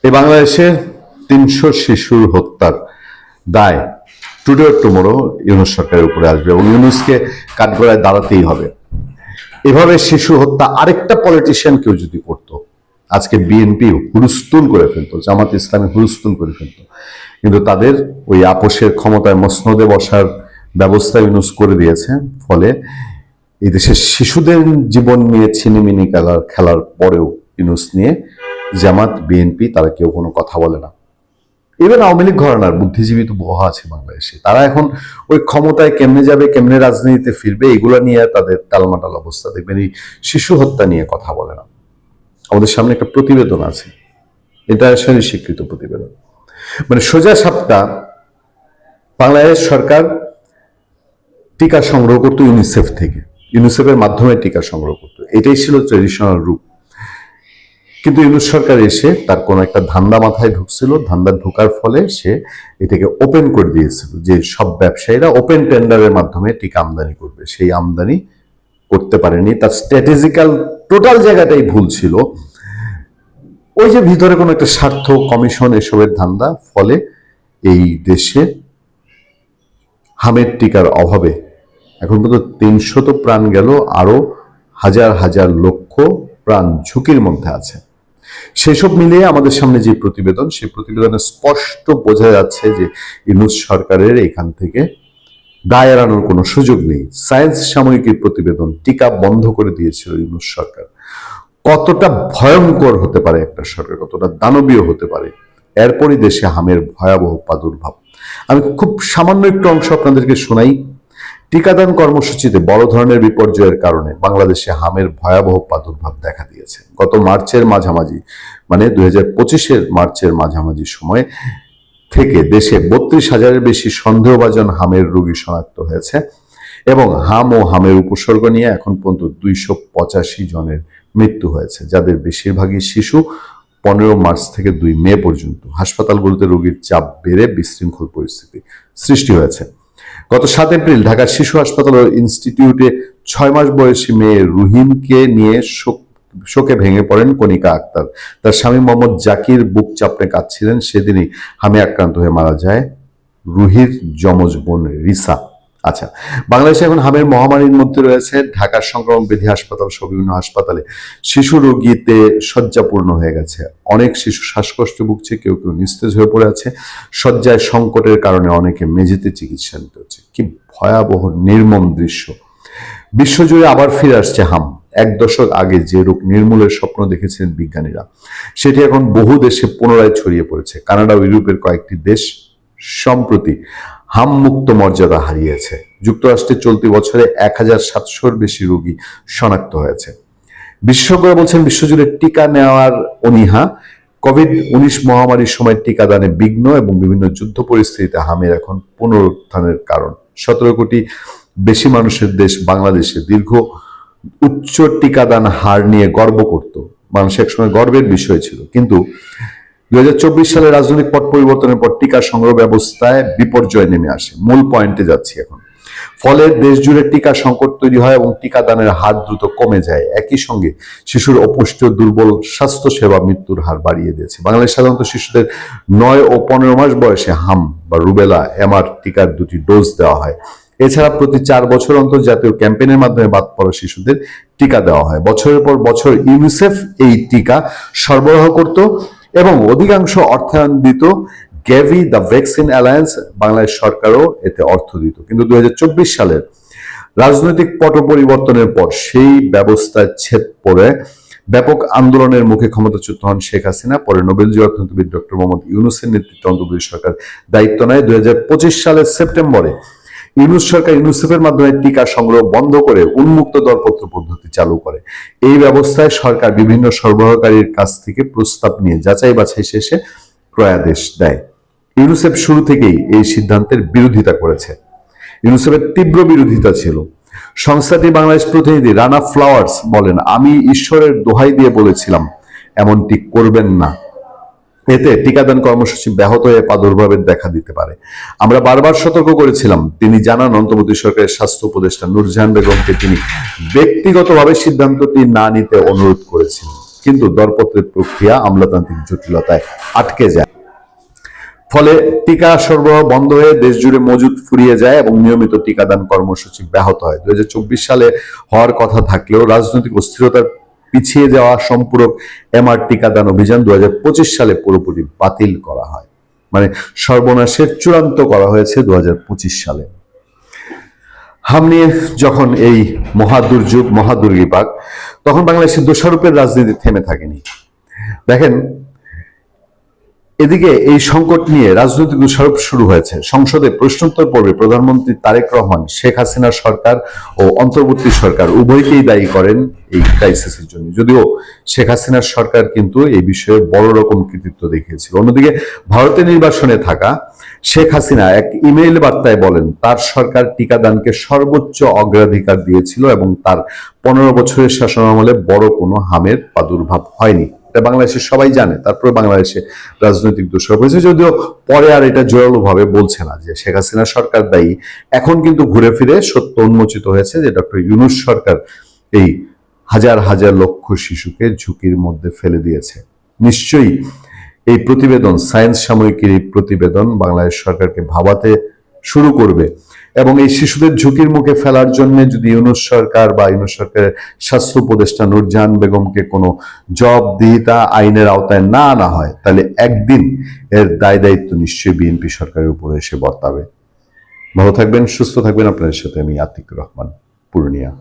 এই বাংলাদেশে ৩০০ শিশুর হত্যার দায় টুডে অর টুমোরো ইউনূস সরকারের উপরে আসবে এবং ইউনূসকে কাঠগড়ায় দাঁড়াতেই হবে। এভাবে শিশু হত্যা আরেকটা পলিটিশিয়ান কেউ যদি করতো, আজকে বিএনপি হুলস্থুল করে ফেলতো, জামাত ইসলামী হুলস্থুল করে ফেলতো, কিন্তু তাদের ওই আপোষের ক্ষমতায় মসনদে বসার ব্যবস্থা ইউনূস করে দিয়েছে। ফলে এই দেশের শিশুদের জীবন নিয়ে ছিনিমিনি খেলার পরেও ইউনূস নিয়ে জামাত বিএনপি তারা কেউ কোনো কথা বলে না। ইভেন আওয়ামী লীগ ঘরানার বুদ্ধিজীবী তো বহু আছে বাংলাদেশে, তারা এখন ওই ক্ষমতায় কেমনে যাবে, কেমনে রাজনীতিতে ফিরবে, এগুলো নিয়ে তাদের টালমাটাল অবস্থা। দেখবেন এই শিশু হত্যা নিয়ে কথা বলে না। আমাদের সামনে একটা প্রতিবেদন আছে, ইন্টারন্যাশনালি স্বীকৃত প্রতিবেদন, মানে সোজা সাপটা বাংলাদেশ সরকার টিকা সংগ্রহ করতো ইউনিসেফ থেকে, ইউনিসেফের মাধ্যমে টিকা সংগ্রহ করতো, এটাই ছিল ট্রেডিশনাল রূপ। কিন্তু ইউনূস সরকার এসে তার কোনো একটা ধান্দা মাথায় ঢুকছিল, ধান্দা ঢোকার ফলে সে এটাকে ওপেন করে দিয়েছিল যে সব ব্যবসায়ীরা ওপেন টেন্ডারের মাধ্যমে টিকা আমদানি করবে। সেই আমদানি করতে পারেনি, তার স্ট্র্যাটেজিক্যাল টোটাল জায়গাটাই ভুল ছিল। ওই যে ভিতরে কোনো একটা স্বার্থ কমিশন এসবের ধান্দা, ফলে এই দেশে হামের টিকার অভাবে এখন পর্যন্ত ৩০০ প্রাণ গেল, আরো হাজার হাজার লক্ষ প্রাণ ঝুঁকির মধ্যে আছে। সেসব মিলিয়ে আমাদের সামনে যে প্রতিবেদন, সেই প্রতিবেদনে স্পষ্ট বোঝা যাচ্ছে যে ইউনূস সরকারের এখান থেকে দায় এড়ানোর কোনো সুযোগ নেই। সায়েন্স সাময়িকীর প্রতিবেদন, টিকা বন্ধ করে দিয়েছিল ইউনূস সরকার। কতটা ভয়ঙ্কর হতে পারে একটা সরকার, কতটা দানবীয় হতে পারে, এরপরই দেশে হামের ভয়াবহ প্রাদুর্ভাব। আমি খুব সামান্য একটু অংশ আপনাদেরকে শোনাই। টিকাদান কর্মসূচিতে বড় ধরনের বিপর্যয়ের কারণে বাংলাদেশে হামের ভয়াবহ প্রাদুর্ভাব দেখা দিয়েছে। গত মার্চের মাঝামাঝি, মানে 2025-এর মার্চের মাঝামাঝি সময় থেকে দেশে 32,000-এর বেশি সন্দেহভাজন হামের রোগী শনাক্ত হয়েছে এবং হাম ও হামের উপসর্গ নিয়ে এখন পর্যন্ত 285 জনের মৃত্যু হয়েছে, যাদের বেশিরভাগই শিশু। 15 মার্চ থেকে 2 মে পর্যন্ত হাসপাতালগুলোতে রোগীর চাপ বেড়ে বিশৃঙ্খল পরিস্থিতি সৃষ্টি হয়েছে। গত 7 এপ্রিল ঢাকার শিশু হাসপাতাল ও ইনস্টিটিউটে 6 মাস বয়সী মেয়ে রুহিনকে নিয়ে শোকে ভেঙে পড়েন কণিকা আক্তার। তার স্বামী মোহাম্মদ জাকির বুক চাপড়ে কাঁদছিলেন। সেদিনই হামে আক্রান্ত হয়ে মারা যায় রুহির যমজ বোন রিসা। আচ্ছা, বাংলাদেশে এখন হামের মহামারীর মধ্যে রয়েছে। ঢাকার সংক্রমণ ব্যাধি হাসপাতাল সহ বিভিন্ন হাসপাতালে শিশু রোগীতে শয্যাপূর্ণ হয়ে গেছে। অনেক শিশু শ্বাসকষ্টে ভুগছে, কেউ কেউ নিস্তেজ হয়ে পড়ে আছে। শয্যায় সংকটের কারণে অনেকে মেঝেতে চিকিৎসা নিতে হচ্ছে। কি ভয়াবহ নির্মম দৃশ্য। বিশ্বজুড়ে আবার ফিরে আসছে হাম। 1 দশক আগে যে রোগ নির্মূলের স্বপ্ন দেখেছিলেন বিজ্ঞানীরা, সেটি এখন বহু দেশে পুনরায় ছড়িয়ে পড়েছে। কানাডা ও ইউরোপের কয়েকটি দেশ সম্প্রতি হাম মুক্ত মর্যাদা হারিয়েছে। যুক্তরাষ্ট্রে চলতি বছরে 1700-এর বেশি রোগী শনাক্ত হয়েছে। বিশেষজ্ঞরা বলছেন বিশ্বজুড়ে টিকা নেওয়ার অনীহা কোভিড-19 মহামারীর সময় টিকাদানে বিঘ্ন এবং বিভিন্ন যুদ্ধ পরিস্থিতিতে হামের এখন পুনরুত্থানের কারণ। 17 কোটি বেশি মানুষের দেশ বাংলাদেশে দীর্ঘ উচ্চ টিকাদান হার নিয়ে গর্ব করত। মানুষ একসময় গর্বের বিষয় ছিল, কিন্তু 2024 সালে রাজনৈতিক পট পরিবর্তনের পর টিকা সংগ্রহ ব্যবস্থায় বিপর্যয় নেমে আসে। মূল পয়েন্টে যাচ্ছি এখন। ফলে দেশ জুড়ে টিকা সংকট তৈরি হয় এবং টিকাদানের হার দ্রুত কমে যায়। একই সঙ্গে শিশুর অপুষ্টি ও দুর্বল স্বাস্থ্য সেবা মৃত্যুর হার বাড়িয়ে দিয়েছে। বাংলাদেশ সাধারণত শিশুদের 9 ও 15 মাস বয়সে হাম বা রুবেলা এমআর টিকার 2টি ডোজ দেওয়া হয়। এছাড়া প্রতি 4 বছর অন্তর জাতীয় ক্যাম্পেইনের মাধ্যমে বাদ পড়া শিশুদের টিকা দেওয়া হয়। বছরের পর বছর ইউনিসেফ এই টিকা সরবরাহ করত এবং অধিকাংশ অর্থায়ন দিত Gavi the vaccine alliance. Bangladesh সরকারও এতে অর্থ দিত। কিন্তু 2024 সালের রাজনৈতিক পট পরিবর্তনের পর সেই ব্যবস্থায় ছেদ পড়ে ব্যাপক আন্দোলনের মুখে ক্ষমতাচ্যুত হন শেখ হাসিনা। পরে নোবেলজয়ী অর্থনীতিবিদ ডক্টর মোহাম্মদ ইউনূসের নেতৃত্বে অন্তর্বর্তী সরকার দায়িত্ব নেয়। 2025 সালের সেপ্টেম্বরে ইউনূস সরকার ইউনিসেফের মাধ্যমে টিকা সংগ্রহ বন্ধ করে উন্মুক্ত দরপত্র পদ্ধতি চালু করে। এই ব্যবস্থায় সরকার বিভিন্ন সরবরাহকারীর কাছ থেকে প্রস্তাব নিয়ে যাচাই বাছাই শেষে ক্রয়াদেশ দেয়। ইউনিসেফ শুরু থেকেই এই সিদ্ধান্তের বিরোধিতা করেছে। ইউনিসেফের তীব্র বিরোধিতা ছিল। সংস্থাটি বাংলাদেশ প্রতিনিধি রানা ফ্লাওয়ার্স বলেন, আমি ঈশ্বরের দোহাই দিয়ে বলেছিলাম এমনটি করবেন না, এতে টিকাদান কর্মসূচি ব্যাহত হয়ে প্রাদুর্ভাবের দেখা দিতে পারে। আমরা বারবার সতর্ক করেছিলাম। তিনি জানান, অন্তর্বর্তী সরকারের স্বাস্থ্য উপদেষ্টা নূরজাহান বেগমকে তিনি ব্যক্তিগতভাবে সিদ্ধান্তটি না নিতে অনুরোধ করেছিলেন। কিন্তু দরপত্রের প্রক্রিয়া আমলাতান্ত্রিক জটিলতায় আটকে যায়। ফলে টিকা সরবরাহ বন্ধ হয়ে দেশ জুড়ে মজুদ ফুরিয়ে যায় এবং নিয়মিত টিকাদান কর্মসূচি ব্যাহত হয়। 2024 সালে হওয়ার কথা থাকলেও রাজনৈতিক অস্থিরতার পিছিয়ে যাওয়া সম্পূরক এমআর টিকাদান অভিযান 2025 সালে পুরোপুরি বাতিল করা হয়। মানে সর্বনাশের চূড়ান্ত করা হয়েছে 2025 সালে। হাম নিয়ে যখন এই মহাদুর্যোগ মহাদুর্বিপাক, তখন বাংলাদেশের দোষারোপের রাজনীতি থেমে থাকেনি। দেখেন, এদিকে এই সংকট নিয়ে রাজনৈতিক দোষারোপ শুরু হয়েছে। সংসদে প্রশ্নোত্তর পর্বে প্রধানমন্ত্রী তারেক রহমান শেখ হাসিনার সরকার ও অন্তর্বর্তী সরকার উভয়কেই দায়ী করেন এই ক্রাইসিসের জন্য, যদিও শেখ হাসিনার সরকার কিন্তু এই বিষয়ে বড় রকম কৃতিত্ব দেখিয়েছিল। অন্যদিকে ভারতের নির্বাসনে থাকা শেখ হাসিনা এক ইমেইল বার্তায় বলেন তার সরকার টিকাদানকে সর্বোচ্চ অগ্রাধিকার দিয়েছিল এবং তার 15 বছরের শাসনামলে বড় কোনো হামের প্রাদুর্ভাব হয়নি। এটা বাংলাদেশের সবাই জানে। তারপরে বাংলাদেশে রাজনৈতিক দোষারোপ হয়েছে, যদিও পরে আর এটা জোরালো ভাবে বলছে না যে শেখ হাসিনা সরকার দায়ী। এখন কিন্তু ঘুরে ফিরে সত্য উন্মোচিত হয়েছে যে ডক্টর ইউনূস সরকার এই হাজার হাজার লক্ষ শিশুকে ঝুঁকির মধ্যে ফেলে দিয়েছে। নিশ্চয়ই এই প্রতিবেদন, সায়েন্স সাময়িকীর এই প্রতিবেদন বাংলাদেশ সরকারকে ভাবাতে শুরু করবে এবং এই শিশুদের ঝুঁকির মুখে ফেলার জন্য যদি ইউনূস সরকার বা ইউনূস সরকারের স্বাস্থ্য উপদেষ্টা নূরজাহান বেগমকে কোনো জবাবদিহিতা আইনের আওতায় না আনা হয়, তাহলে একদিন এর দায় দায়িত্ব নিশ্চয়ই বিএনপি সরকারের উপরে এসে বর্তাবে। ভালো থাকবেন, সুস্থ থাকবেন। আপনাদের সাথে আমি আতিক রহমান, পূর্ণিয়া।